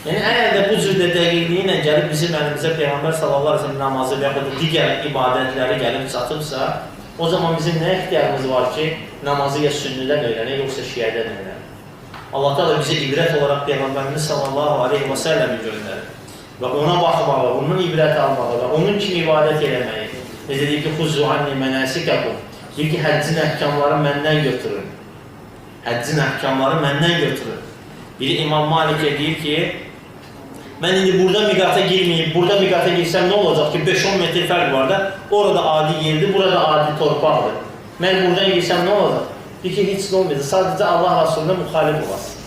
Yəni, əgər də bu cürdə dəqiqliyi ilə gəlib bizim əlimizə Peyğəmbər sallallahu aleyhi ve sellem namazı və yaxud da digər ibadətləri gəlib çatıbsa, o zaman bizim nə ixtiyarımız var ki, namazı ya sünnidən öyrənək, yoxsa şiədən öyrənək. Allah da bizə ibrət olaraq Peyğəmbərimiz sallallahu aleyhi ve sellem'i göndərir. Və ona baxmalı, onun ibrət almalı və onun kimi ibadət eləməyi. Necə deyir ki, xuzu anni mənəsikəkum. Deyir ki, həccin əhkamları məndən götürün. Həccin əhkamları məndən götürün. Biri İmam Malik'e deyir ki, mən indi burada miqata girməyib, burada miqata girsəm nə olacaq ki, 5-10 metr fərq var da, orada adi yerdir, burada adi torpaqdır. Mən buradan girsəm nə olacaq? Deyir ki, heç nə olmayacaq, sadəcə Allah Rasuluna müxalif olasın.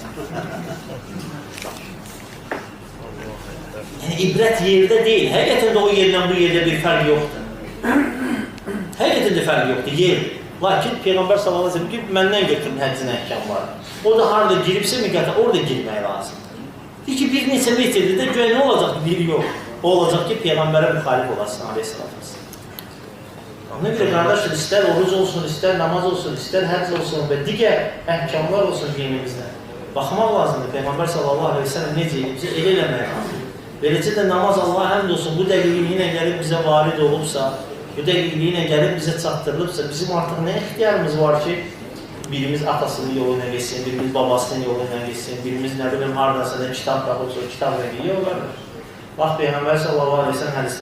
Yəni, ibrət yerdə deyil, həqiqətən də o yerlə bu yerdə bir fərq yoxdur. Həqiqətən də fərq yoxdur, yer. Lakin Peyğəmbər sallallahu aleyhi ve sellem ki, məndən götürün həccin əhkamları. O da harada giribsə miqata, orada girmək lazımdır. Deyir ki, bir neçə metrdir də göyə nə olacaq ki, bir yox. O olacaq ki, Peyğəmbərə müxalif olasın, aleyhissalatü vesselam. Ona görə qardaşlar, istər oruc olsun, istər namaz olsun, istər həcc olsun və digər əhkamlar olsun dinimizdə. Baxmaq lazımdır, Peyğəmbər sallallahu aleyhi ve sellem necə edibsə, elə eləmək lazımdır. Beləcə də namaz Allah həmd olsun, bu dəqiqliyi ilə gəlib bizə varid olubsa, bu dəqiqliyi ilə gəlib bizə çatdırılıbsa, bizim artıq nə ixtiyarımız var ki, birimiz atasının yoluna geçsin, birimiz babasının yoluna geçsin, birimiz nə bilim haradasa da kitab tapıbsa, o kitab rəqiyi olardır. Bax, Peyğəmbər sallallahu aleyhi ve sellem hədisi